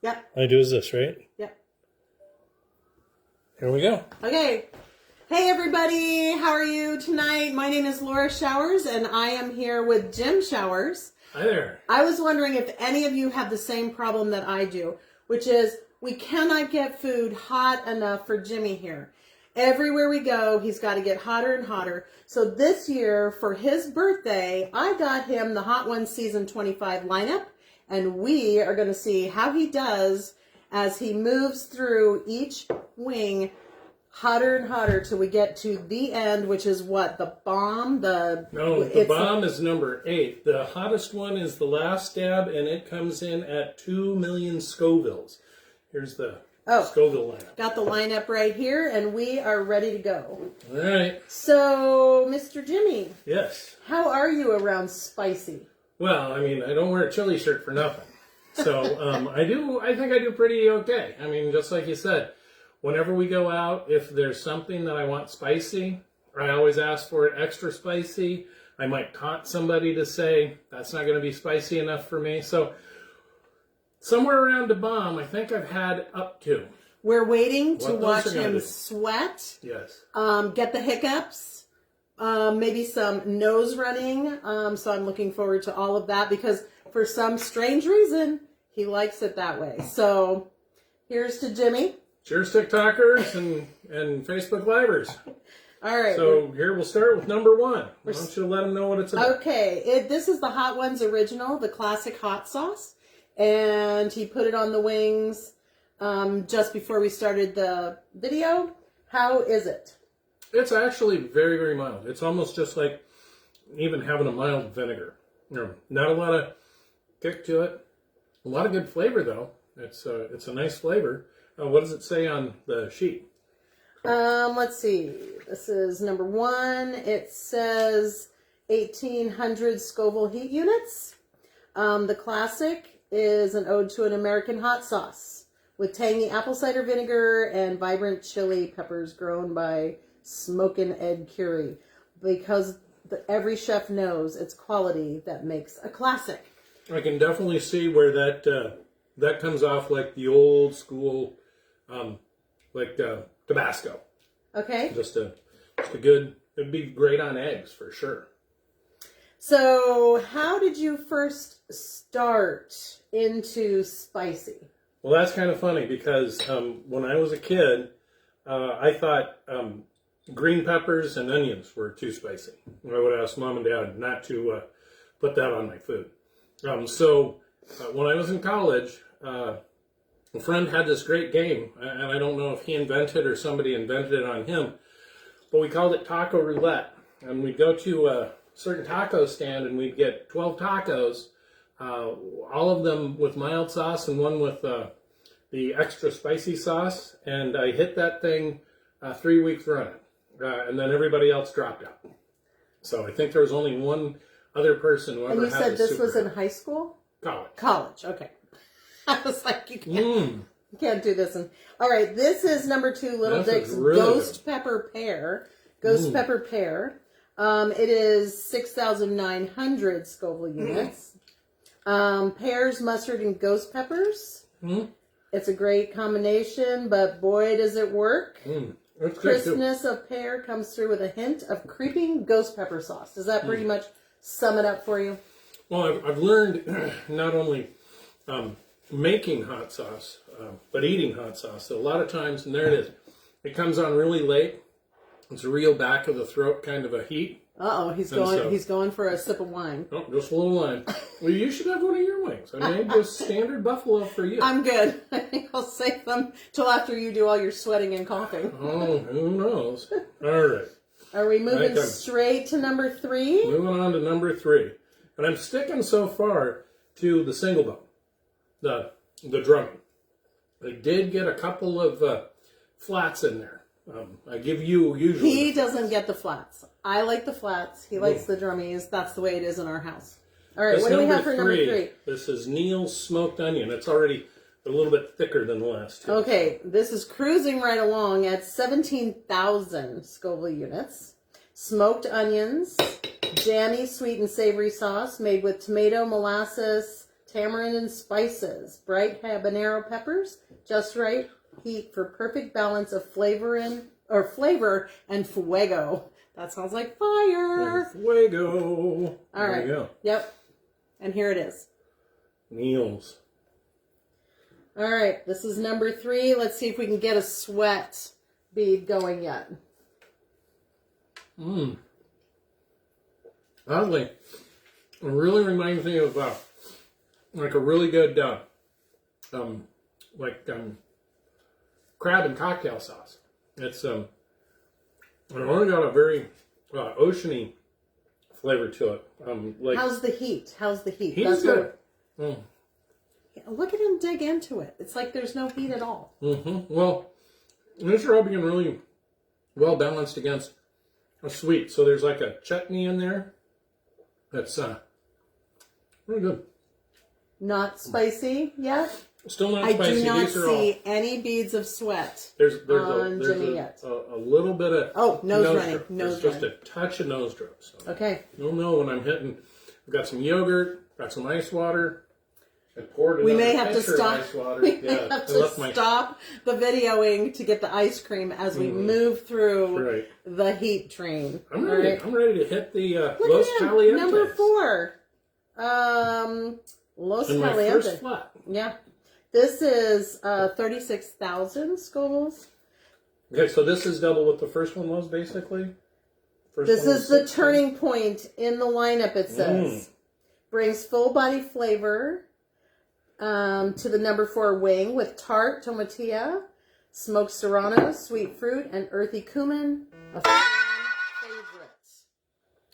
Yep. All I do is this, right? Yep. Here we go. Okay. Hey everybody, how are you tonight? My name is Laura Showers and I am here with Jim Showers. Hi there. I was wondering if any of you have the same problem that I do, which is we cannot get food hot enough for Jimmy here. Everywhere we go, he's got to get hotter and hotter. So this year, for his birthday, I got him the Hot Ones Season 25 lineup, and we are going to see how he does as he moves through each wing hotter and hotter till we get to the end, which is what? The bomb? No, the bomb is number 8. The hottest one is the last stab, and it comes in at 2 million Scovilles. Here's the Scoville lineup. Got the lineup right here, and we are ready to go. All right. So, Mr. Jimmy. Yes. How are you around spicy? Well, I mean, I don't wear a chili shirt for nothing. So, I think I do pretty okay. I mean, just like you said, whenever we go out, if there's something that I want spicy, I always ask for it extra spicy. I might taunt somebody to say, that's not going to be spicy enough for me. So, somewhere around the bomb, I think I've had up to. We're waiting to watch him sweat. Yes. Get the hiccups. Maybe some nose running. So I'm looking forward to all of that because for some strange reason, he likes it that way. So here's to Jimmy. Cheers, TikTokers and Facebook Livers. All right. So here we'll start with number 1. Why don't you let them know what it's about? Okay. This is the Hot Ones original, the classic hot sauce. And he put it on the wings just before we started the video. How is it? It's actually very, very mild. It's almost just like even having a mild vinegar. Not a lot of kick to it. A lot of good flavor, though. It's a nice flavor. What does it say on the sheet? Let's see. This is number 1. It says 1,800 Scoville heat units. The classic is an ode to an American hot sauce with tangy apple cider vinegar and vibrant chili peppers grown by Smokin' Ed Curie, because every chef knows it's quality that makes a classic. I can definitely see where that comes off like the old school, Tabasco. Okay. Just a good. It'd be great on eggs for sure. So, how did you first start into spicy? Well, that's kind of funny because when I was a kid, I thought green peppers and onions were too spicy. I would ask Mom and Dad not to put that on my food. So when I was in college, a friend had this great game, and I don't know if he invented or somebody invented it on him, but we called it taco roulette. And we'd go to a certain taco stand and we'd get 12 tacos, all of them with mild sauce and one with the extra spicy sauce. And I hit that thing 3 weeks running. And then everybody else dropped out. So I think there was only one other person who ever had And you said this was in hit. high school? College. College, okay. I was like, you can't do this. All right, this is number 2, Little Dick's really Ghost Pepper Pear. Ghost Pepper Pear. It is 6,900 Scoville units. Pears, mustard, and ghost peppers. It's a great combination, but boy, does it work. Crispness of pear comes through with a hint of creeping ghost pepper sauce. Does that pretty much sum it up for you? Well, I've learned not only making hot sauce, but eating hot sauce. So a lot of times, and there it is, it comes on really late. It's a real back of the throat kind of a heat. He's going for a sip of wine. Oh, just a little wine. Well, you should have one of your wings. I made just standard buffalo for you. I'm good. I think I'll save them till after you do all your sweating and coughing. Oh, who knows? All right. Are we moving straight to number 3? Moving on to number 3. And I'm sticking so far to the single bone, the drumming. I did get a couple of flats in there. I give you usually. He doesn't get the flats. I like the flats. He likes the drummies. That's the way it is in our house. All right, what do we have for number 3? This is Neil's smoked onion. It's already a little bit thicker than the last 2. Okay, this is cruising right along at 17,000 Scoville units. Smoked onions, jammy, sweet, and savory sauce made with tomato, molasses, tamarind and spices, bright habanero peppers, just right heat for perfect balance of flavor and fuego. That sounds like fire. Fuego. All right. There you go. Yep. And here it is. Meals. All right. This is number 3. Let's see if we can get a sweat bead going yet. Oddly, it really reminds me of like a really good crab and cocktail sauce. It's it only got a very oceany flavor to it. Like, how's the heat? How's the heat? Heat's good. Look at him dig into it. It's like there's no heat at all. Well, these are all being really well balanced against a sweet. So there's like a chutney in there. That's really good. Not spicy yet. Still not spicy. I do not These are see any beads of sweat there's Jimmy yet. a little bit of nose running. drip. Nose There's running. just a touch of nose drip. So Okay. you'll know when I'm hitting. We've got some yogurt, got some ice water. I poured We another may have to pitcher of stop. ice water. We may have to stop the videoing to get the ice cream as we move through the heat train. I'm ready. Right. I'm ready to hit the Look Los at him. Calientes. Number 4. Los And my Calientes. first flat. Yeah. This is 36,000 Scovilles. Okay, so this is double what the first one was, basically? This is the turning point in the lineup, it says. Brings full body flavor to the number 4 wing with tart tomatilla, smoked serrano, sweet fruit, and earthy cumin. A favorite.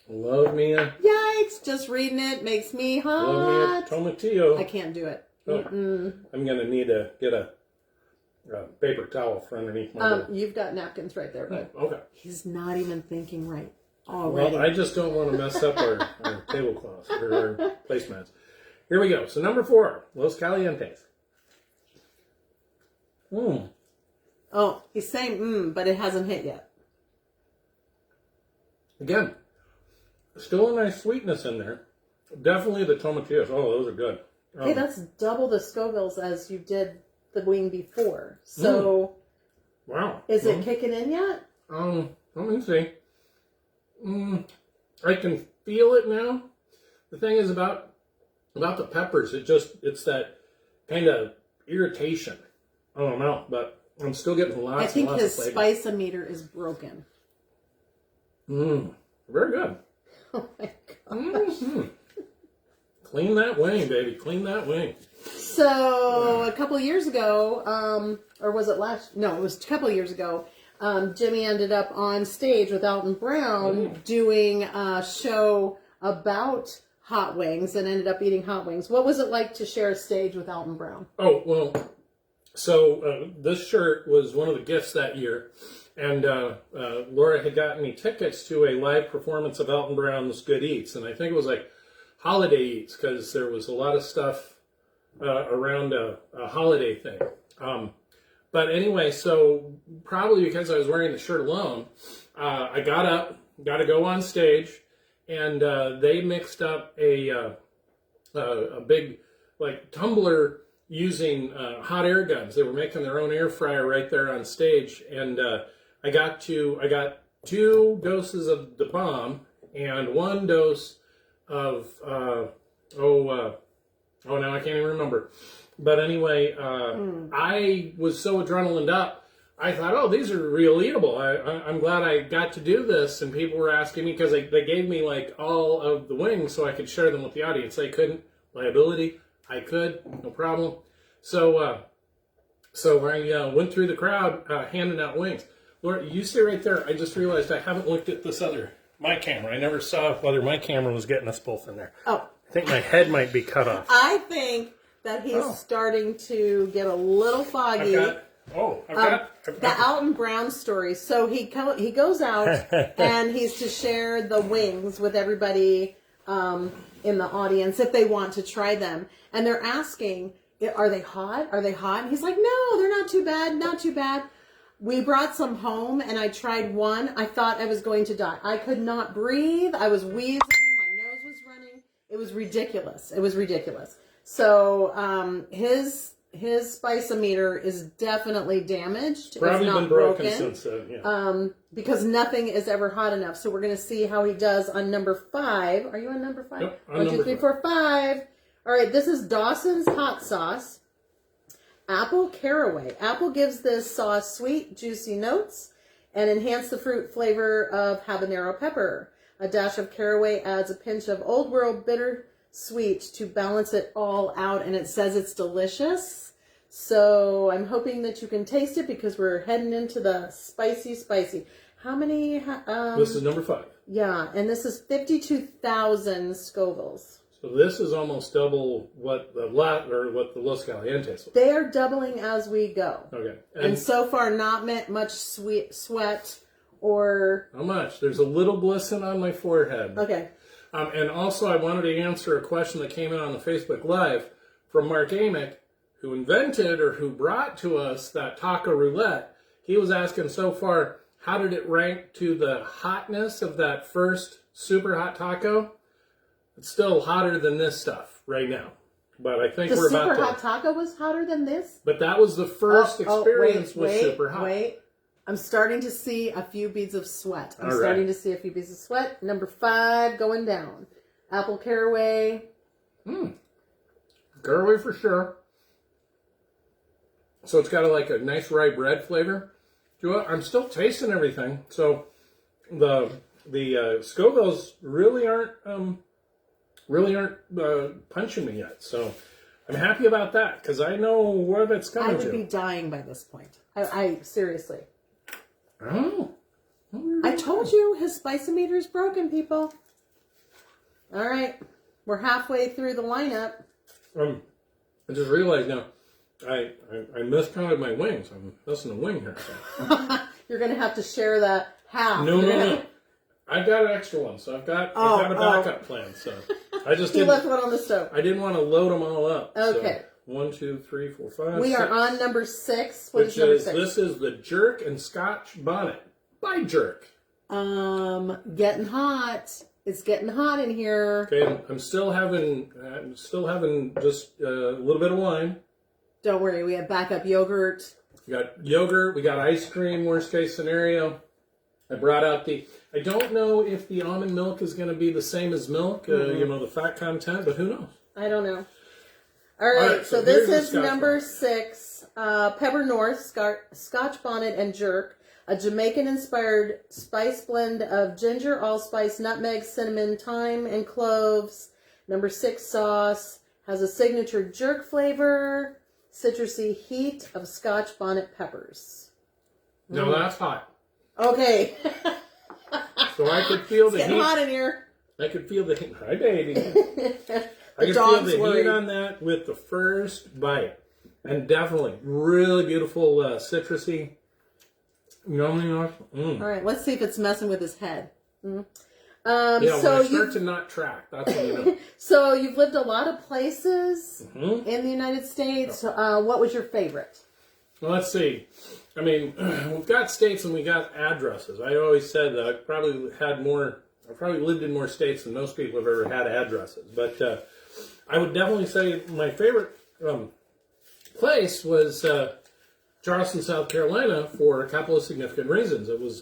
Love me a... Yikes! Just reading it makes me hot. Love me a tomatillo. I can't do it. Oh, I'm going to need to get a paper towel for underneath my bowl. You've got napkins right there, bud. Okay. He's not even thinking right already. Well, I just don't want to mess up our tablecloths or our placemats. Here we go. So number 4, Los Calientes. Oh, he's saying but it hasn't hit yet. Again, still a nice sweetness in there. Definitely the tomatillos. Oh, those are good. Hey, that's double the Scovilles as you did the wing before. So, wow. Is it kicking in yet? Let me see. I can feel it now. The thing is about the peppers, it's that kind of irritation. I don't know, but I'm still getting lots. I think and lots his of flavor. spice-o-meter is broken. Very good. Oh my god. Clean that wing, baby. Clean that wing. So a couple of years ago, or was it last? No, it was a couple of years ago. Jimmy ended up on stage with Alton Brown doing a show about hot wings and ended up eating hot wings. What was it like to share a stage with Alton Brown? Oh, well, so this shirt was one of the gifts that year. And Laura had gotten me tickets to a live performance of Alton Brown's Good Eats. And I think it was like Holiday Eats because there was a lot of stuff around a holiday thing. But anyway, so probably because I was wearing the shirt alone, I got up, got to go on stage, and they mixed up a big like tumbler using hot air guns. They were making their own air fryer right there on stage, and I got 2 doses of the bomb and 1 dose of now I can't even remember. But anyway, I was so adrenalined up, I thought, oh, these are real eatable. I'm glad I got to do this. And people were asking me, because they gave me like all of the wings so I could share them with the audience. They couldn't. Liability. I could. No problem. So I went through the crowd handing out wings. Laura, you stay right there. I just realized I haven't looked at my camera. I never saw whether my camera was getting us both in there. Oh. I think my head might be cut off. I think that he's starting to get a little foggy. I've got the Alton Brown story. So he goes out and he's to share the wings with everybody in the audience if they want to try them. And they're asking, are they hot? Are they hot? And he's like, no, they're not too bad. Not too bad. We brought some home and I tried one. I thought I was going to die. I could not breathe. I was wheezing. My nose was running. It was ridiculous. It was ridiculous. So his spice-o-meter is definitely damaged. Probably it's not been broken since then. Yeah. Because nothing is ever hot enough. So we're going to see how he does on number 5. Are you on number 5? Yep, on 1, 2, number 3, 5. 4, 5. All right, this is Dawson's hot sauce. Apple caraway. Apple gives this sauce sweet, juicy notes and enhance the fruit flavor of habanero pepper. A dash of caraway adds a pinch of Old World bitter sweet to balance it all out, and it says it's delicious. So I'm hoping that you can taste it because we're heading into the spicy. How many? This is number 5. Yeah, and this is 52,000 Scovilles. So this is almost double what the Los Calientes was. They are doubling as we go. Okay. And so far, not much sweat or... How much? There's a little glisten on my forehead. Okay. And also, I wanted to answer a question that came in on the Facebook Live from Mark Amick, who invented or who brought to us that taco roulette. He was asking so far, how did it rank to the hotness of that first super hot taco? It's still hotter than this stuff right now. But I think we're about to... The super hot taco was hotter than this? But that was the first experience with wait, super hot. Wait. I'm starting to see a few beads of sweat. All right. Number 5 going down. Apple caraway. Caraway for sure. So it's got like a nice rye bread flavor to it. I'm still tasting everything. So the Scovilles really aren't punching me yet. So I'm happy about that because I know where that's coming to. I would be dying by this point. I seriously. Oh. I told you his spice-o-meter is broken, people. All right. We're halfway through the lineup. I just realized now, I miscounted my wings. I'm missing a wing here. So. You're going to have to share that half. No. I've got an extra one, so I've got a backup plan. So I just he left one on the stove. I didn't want to load them all up. Okay. So 1, 2, 3, 4, 5. We 6, are on number 6. What is number 6? This is the Jerk and Scotch Bonnet by Jerk. Getting hot. It's getting hot in here. Okay, I'm still having just a little bit of wine. Don't worry, we have backup yogurt. We got yogurt. We got ice cream. Worst case scenario. I brought out I don't know if the almond milk is going to be the same as milk. The fat content, but who knows? I don't know. All right, so this is number 6. Pepper North, Scotch Bonnet, and Jerk. A Jamaican-inspired spice blend of ginger, allspice, nutmeg, cinnamon, thyme, and cloves. Number 6 sauce has a signature jerk flavor, citrusy heat of Scotch bonnet peppers. No, that's hot. Okay. So I could feel the heat. It's getting hot in here. I could feel the heat. Hi, baby. I could feel the heat on that with the first bite. And definitely really beautiful citrusy. Yummy. All right, let's see if it's messing with his head. When I start to not track, that's when you know. So you've lived a lot of places in the United States. What was your favorite? Well, let's see. I mean, we've got states and we got addresses. I always said that I probably lived in more states than most people have ever had addresses. But I would definitely say my favorite place was Charleston, South Carolina, for a couple of significant reasons. It was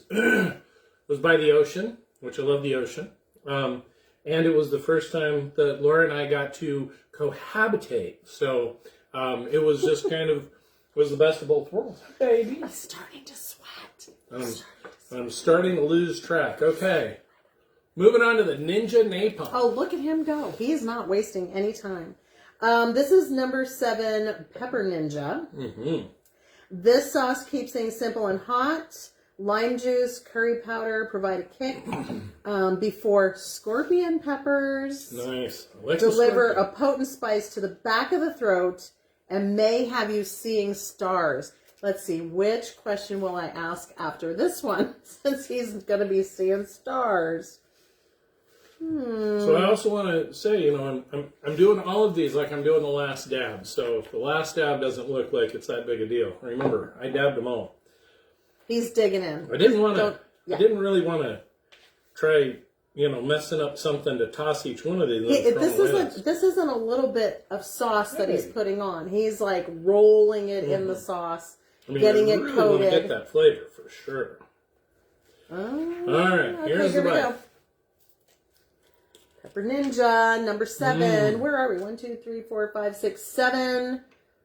by the ocean, which I love the ocean, and it was the first time that Laura and I got to cohabitate. So it was just kind of was the best of both worlds, baby. I'm starting to sweat. I'm starting to lose track. Okay, moving on to the Ninja Napalm. Oh, look at him go! He is not wasting any time. This is number 7, Pepper Ninja. This sauce keeps things simple and hot. Lime juice, curry powder provide a kick before scorpion peppers. Nice. Deliver a potent spice to the back of the throat and may have you seeing stars. Let's see, which question will I ask after this one, since he's going to be seeing stars? So I also want to say, I'm doing all of these like I'm doing the last dab. So if the last dab doesn't look like it's that big a deal, remember, I dabbed them all. He's digging in. I didn't really want to try messing up something to toss each one of these. This isn't a little bit of sauce that he's putting on. He's like rolling it in the sauce, getting it coated. Want to get that flavor for sure. All right, here's the bite. Pepper Ninja, number 7. Where are we? 1, 2, 3, 4, 5, 6, 7.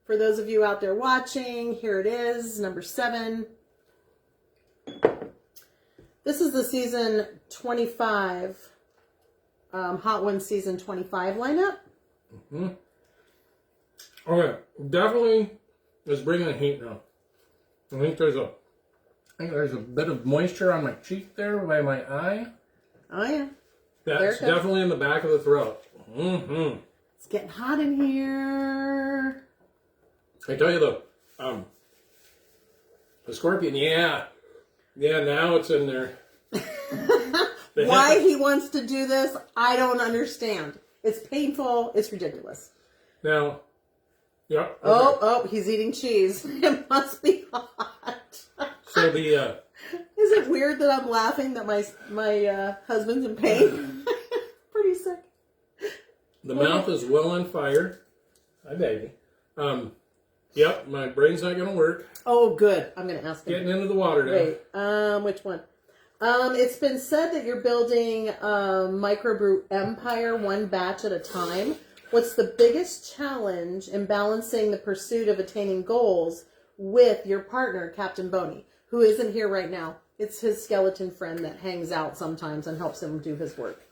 For those of you out there watching, here it is, number 7. This is the season 25, Hot Ones season 25 lineup. Okay, definitely is bringing the heat now. I think there's a bit of moisture on my cheek there by my eye. Oh yeah. That's definitely in the back of the throat. It's getting hot in here. I tell you the scorpion, yeah, now it's in there. Why he wants to do this, I don't understand. It's painful. It's ridiculous. Now, yeah. Okay. Oh, he's eating cheese. It must be hot. So the is it weird that I'm laughing that my husband's in pain? Pretty sick. The mouth is well on fire. Hi, baby. Yep, my brain's not going to work. Oh, good. I'm going to ask him. Getting into the water now. Wait, which one? It's been said that you're building a microbrew empire one batch at a time. What's the biggest challenge in balancing the pursuit of attaining goals with your partner, Captain Boney, who isn't here right now? It's his skeleton friend that hangs out sometimes and helps him do his work.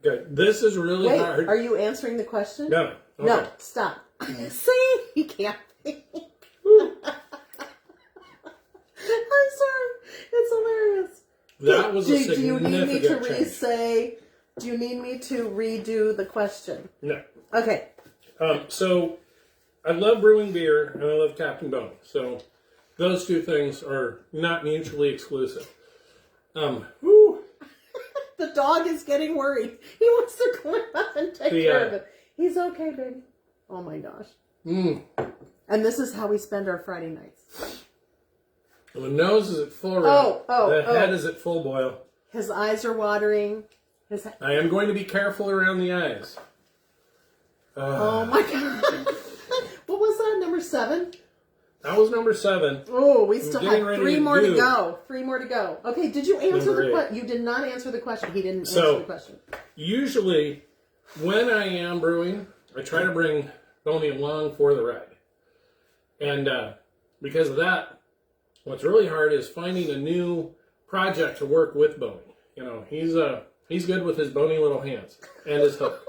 Okay, this is really hard. Are you answering the question? No. Okay. No, stop. See? He can't think. I'm sorry. It's hilarious. That was a significant change. Do you need me to redo the question? No. Okay. So, I love brewing beer and I love Captain Boney. So, those two things are not mutually exclusive. The dog is getting worried. He wants to climb up and take care of it. He's okay, baby. Oh my gosh. And this is how we spend our Friday nights. The nose is at full round. The head is at full boil. His eyes are watering. I am going to be careful around the eyes. Oh my god. What was that, number 7? That was number 7. Oh, we still have 3 more to go. 3 more to go. Okay, did you answer the question? You did not answer the question. He didn't answer the question. Usually, when I am brewing, I try to bring Boney along for the ride. And because of that, what's really hard is finding a new project to work with Boney. He's good with his bony little hands and his hook.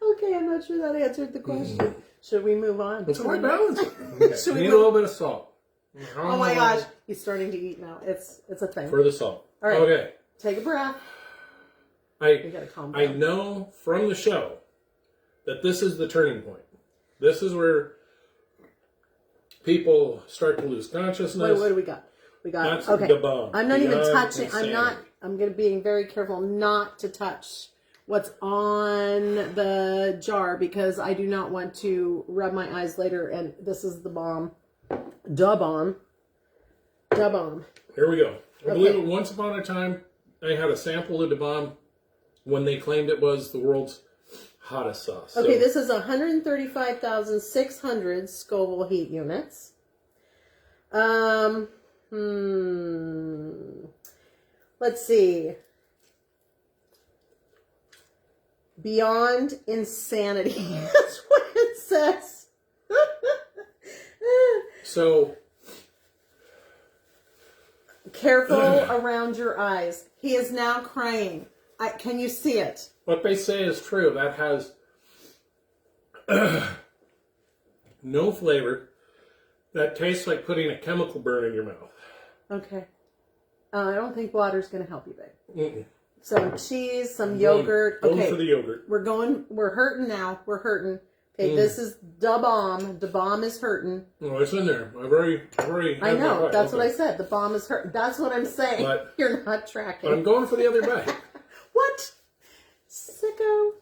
Okay, I'm not sure that answered the question. Should we move on? It's hard balancing. Okay. We need a little bit of salt. Oh my gosh, he's starting to eat now. It's a thing. For the salt. All right. Okay. Take a breath. I know from the show that this is the turning point. This is where people start to lose consciousness. What do we got? We got the bomb. I'm not even touching. I'm going to be very careful not to touch what's on the jar because I do not want to rub my eyes later. And this is the bomb. Da bomb. Da bomb. Here we go. I believe it once upon a time I had a sample of Da Bomb when they claimed it was the world's hottest sauce. Okay, this is 135,600 Scoville heat units. Let's see. Beyond insanity. That's what it says. So careful around your eyes. He is now crying. Can you see it? What they say is true. That has no flavor. That tastes like putting a chemical burn in your mouth. Okay. I don't think water's going to help you, babe. Some cheese, some yogurt. Okay. Going for the yogurt. We're hurting now. We're hurting. Okay, this is Da Bomb. Da Bomb is hurting. Oh, it's in there. I've already I know. That's what I said. The bomb is hurting. That's what I'm saying. But you're not tracking. I'm going for the other bite. What? Sicko.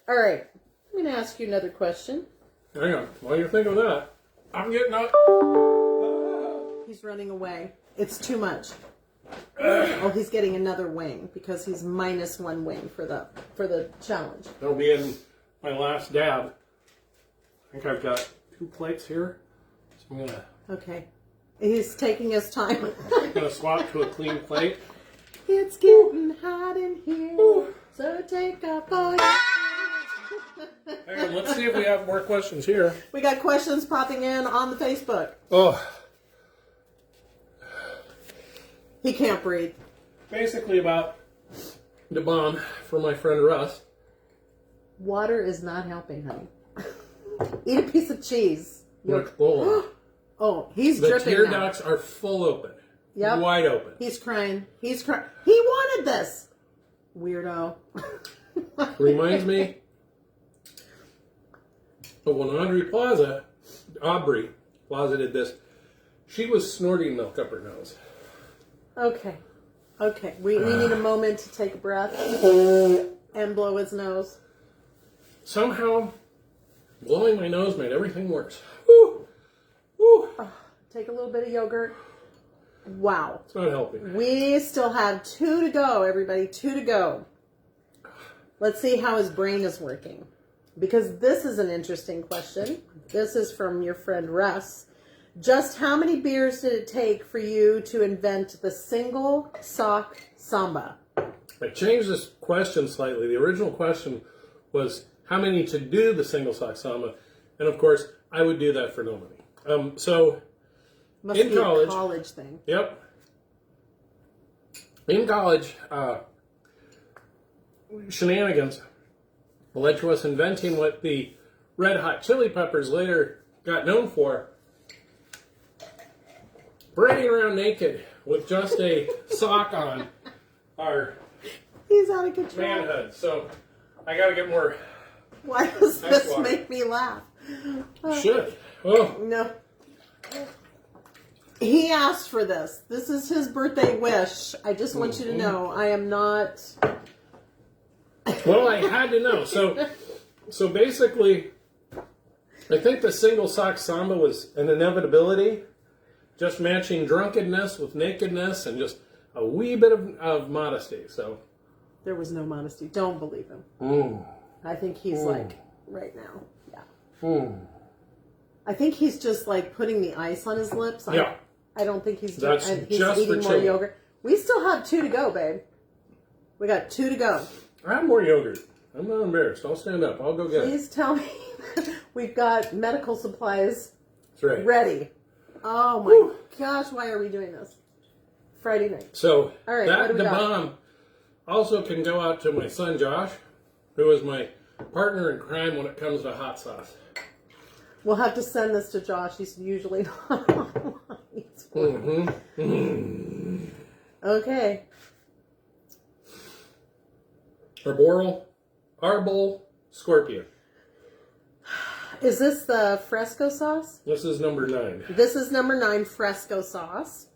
All right. I'm going to ask you another question. Hang on. While you're thinking of that, I'm getting up. He's running away. It's too much. Oh, he's getting another wing because he's -1 wing for the challenge. That'll be in my last dab. I think I've got 2 plates here. So I'm gonna. Okay. He's taking his time. I'm gonna swap to a clean plate. It's getting hot in here, so take off all your Hang on, let's see if we have more questions here. We got questions popping in on the Facebook. Oh. He can't breathe. Basically about the bomb for my friend Russ. Water is not helping, honey. Eat a piece of cheese. Oh, he's the dripping tear now. ducts are full open. Yep. Wide open. He's crying. He's crying. He wanted this. Weirdo. Reminds me of when Aubrey Plaza did this. She was snorting milk up her nose. Okay. Okay. We need a moment to take a breath and blow his nose. Somehow, blowing my nose made everything worse. Woo! Woo! Take a little bit of yogurt. Wow. It's not helping. We still have 2 to go, everybody. 2 to go. Let's see how his brain is working. Because this is an interesting question. This is from your friend Russ. Just how many beers did it take for you to invent the single sock samba? I changed this question slightly. The original question was how many to do the single sock samba, and of course I would do that for no money. So Must in be college, a college thing. Yep. In college, shenanigans led to us inventing what the Red Hot Chili Peppers later got known for. Parading around naked with just a sock on our He's out of control. manhood. So I got to get more. Why does Ice this water. make me laugh? Shit. Oh. No. He asked for this. This is his birthday wish. I just want you to know I am not... Well, I had to know. So basically, I think the single sock samba was an inevitability, just matching drunkenness with nakedness and just a wee bit of modesty. So There was no modesty. Don't believe him. I think he's like, right now. Yeah. I think he's just like putting the ice on his lips. Yeah. I don't think he's That's he's just eating for more chili. yogurt. We still have 2 to go, babe. We got 2 to go. I have more yogurt. I'm not embarrassed. I'll stand up. I'll go get it. Please tell me we've got medical supplies That's right. ready. Oh my gosh, why are we doing this? Friday night. So All right, what that do we the got? bomb also can go out to my son Josh, who is my partner in crime when it comes to hot sauce. We'll have to send this to Josh. He's usually not online. Okay. Arbol Scorpion. Is this the fresco sauce? This is number 9. This is number 9, fresco sauce.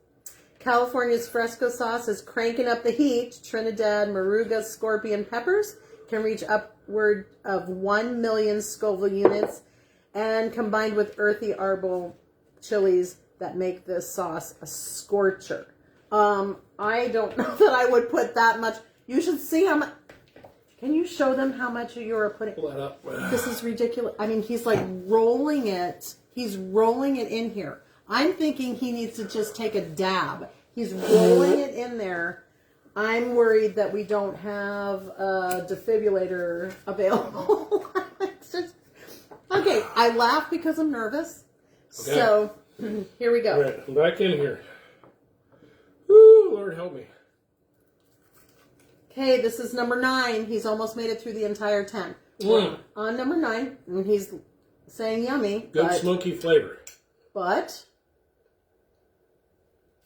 California's fresco sauce is cranking up the heat. Trinidad Moruga scorpion peppers can reach upward of 1 million Scoville units, and combined with earthy arbol chilies that make this sauce a scorcher. I don't know that I would put that much. You should see how much. Can you show them how much you are putting? Pull that up. This is ridiculous. I mean, he's like rolling it. He's rolling it in here. I'm thinking he needs to just take a dab. He's rolling it in there. I'm worried that we don't have a defibrillator available. It's just, okay, I laugh because I'm nervous. Okay. So, here we go. All right, I'm back in here. Woo, Lord help me. Okay, this is number 9. He's almost made it through the entire 10. On number 9, and he's saying yummy. Good smoky flavor. But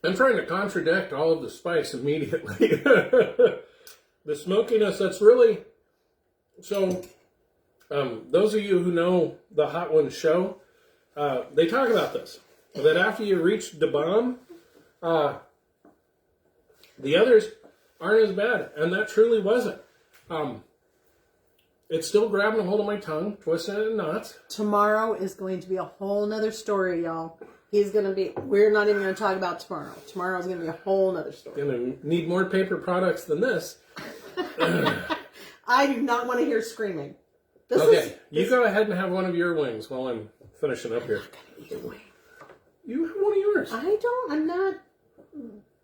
I'm trying to contradict all of the spice immediately. The smokiness, that's really... So, those of you who know the Hot Ones show, they talk about this. That after you reach the bomb, the others aren't as bad. And that truly wasn't. It's still grabbing a hold of my tongue, twisting it in knots. tomorrow is going to be a whole nother story, y'all. He's going to be, we're not even going to talk about tomorrow. Tomorrow's going to be a whole nother story. Going to need more paper products than this. I do not want to hear screaming. You go ahead and have one of your wings while I'm finishing up here. I'm not going to eat a wing. You have one of yours.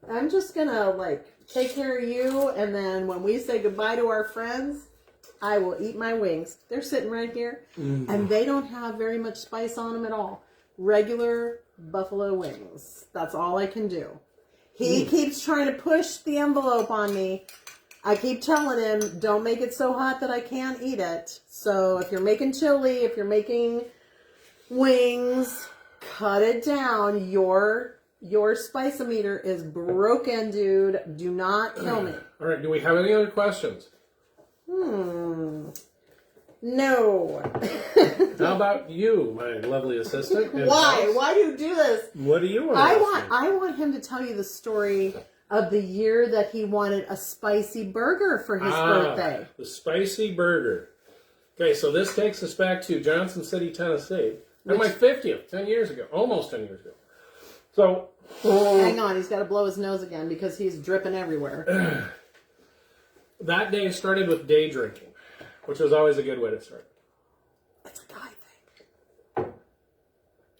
I'm just going to, like, take care of you, and then when we say goodbye to our friends, I will eat my wings. They're sitting right here, and they don't have very much spice on them at all. Regular buffalo wings. That's all I can do. He keeps trying to push the envelope on me. I keep telling him, don't make it so hot that I can't eat it. So if you're making chili, if you're making wings, cut it down. Your spice-o-meter is broken, dude. Do not kill me. All right, do we have any other questions? No. How about you, my lovely assistant? Why? Why do you do this? What do you want? I want him to tell you the story of the year that he wanted a spicy burger for his birthday. The spicy burger. Okay, so this takes us back to Johnson City, Tennessee. And my 50th, 10 years ago. Almost 10 years ago. So... hang on, he's got to blow his nose again because he's dripping everywhere. That day started with day drinking, which was always a good way to start. That's a guy thing.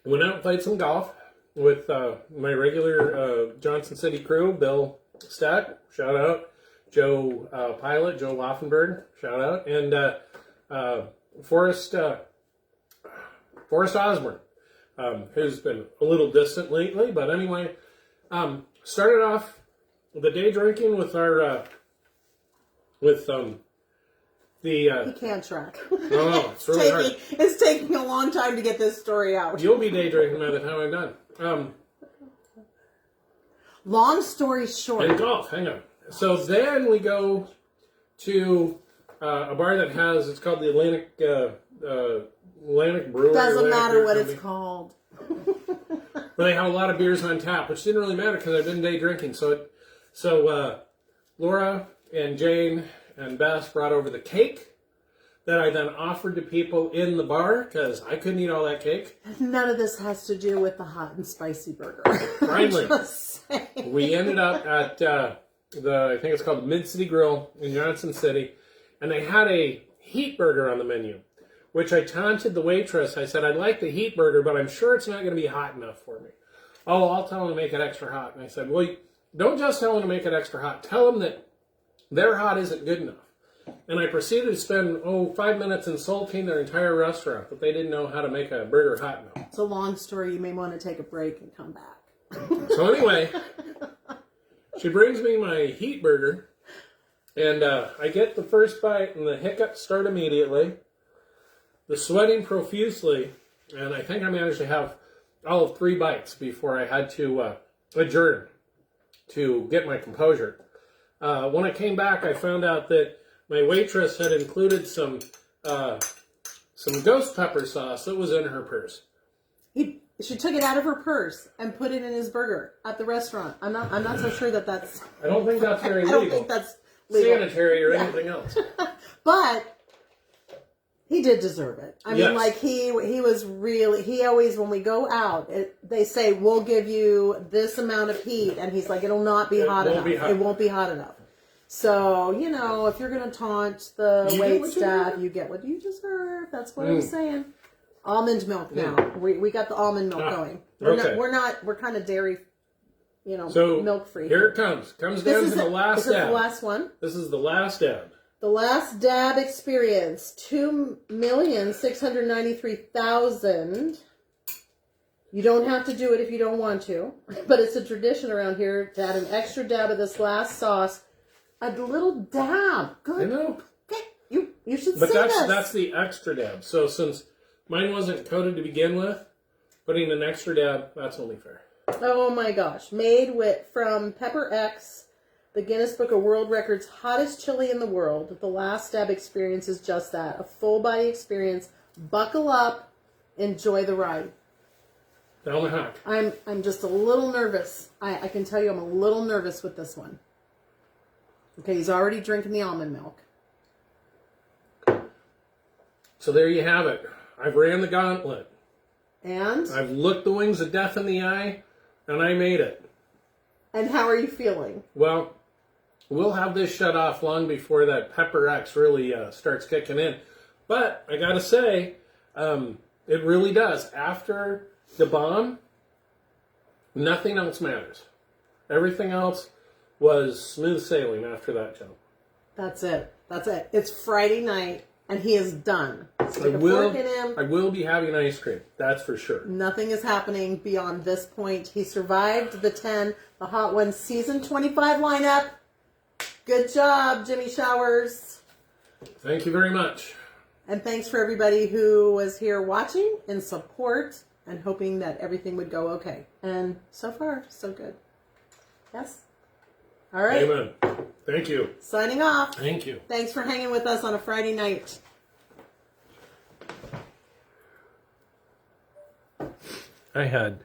Went out and played some golf with my regular Johnson City crew, Bill Stack, shout out, Joe Pilot, Joe Laufenberg, shout out, and Forrest Osborne, who's been a little distant lately, but anyway, started off the day drinking with our he can't track. Oh, it's really hard. It's taking a long time to get this story out. You'll be day drinking by the time I'm done. Long story short. And golf, hang on. So then we go to a bar that has, it's called the Atlantic Brewery. Doesn't matter what it's called. But they have a lot of beers on tap, which didn't really matter because I've been day drinking. So Laura and Jane and Bess brought over the cake that I then offered to people in the bar because I couldn't eat all that cake. None of this has to do with the hot and spicy burger. Finally, we ended up at I think it's called the Mid-City Grill in Johnson City, and they had a heat burger on the menu, which I taunted the waitress. I said, I'd like the heat burger, but I'm sure it's not going to be hot enough for me. Oh, I'll tell them to make it extra hot. And I said, well, don't just tell them to make it extra hot. Tell them that their hot isn't good enough. And I proceeded to spend, 5 minutes insulting their entire restaurant that they didn't know how to make a burger hot enough. It's a long story. You may want to take a break and come back. So anyway, she brings me my heat burger, and I get the first bite, and the hiccups start immediately. The sweating profusely, and I think I managed to have all of 3 bites before I had to adjourn to get my composure. When I came back, I found out that my waitress had included some ghost pepper sauce that was in her purse. She took it out of her purse and put it in his burger at the restaurant. I'm not so sure that's. I don't think that's very legal. I don't think that's legal. Sanitary or anything else. But he did deserve it. I mean, like he was really, he always, when we go out, they say, we'll give you this amount of heat. And he's like, it'll not be hot enough. It won't be hot enough. So, if you're going to taunt the wait staff, you get what you deserve. That's what I'm saying. Almond milk now. We got the almond milk going. We're kind of dairy, so milk free. Here it comes. Comes down to the last dab. This is the last one. This is the last dab. The last dab experience, 2,693,000. You don't have to do it if you don't want to, but it's a tradition around here to add an extra dab of this last sauce. A little dab. Good. I know. Okay. You should see this. this. That's the extra dab. So since mine wasn't coated to begin with, putting an extra dab, that's only fair. Oh my gosh. Made from Pepper X, the Guinness Book of World Records hottest chili in the world. The last dab experience is just that. A full body experience. Buckle up. Enjoy the ride. Down the hatch. I'm just a little nervous. I can tell you I'm a little nervous with this one. Okay, he's already drinking the almond milk. So there you have it. I've ran the gauntlet. And? I've looked the wings of death in the eye, and I made it. And how are you feeling? Well, we'll have this shut off long before that HVFcHx really starts kicking in. But I gotta say, it really does. After the bomb, nothing else matters. Everything else was smooth sailing after that jump. That's it. That's it. It's Friday night, and he is done. I will be having ice cream. That's for sure. Nothing is happening beyond this point. He survived the 10, the Hot Ones Season 25 lineup. Good job, Jimmy Showers. Thank you very much. And thanks for everybody who was here watching in support and hoping that everything would go okay. And so far, so good. Yes? All right. Amen. Thank you. Signing off. Thank you. Thanks for hanging with us on a Friday night. I had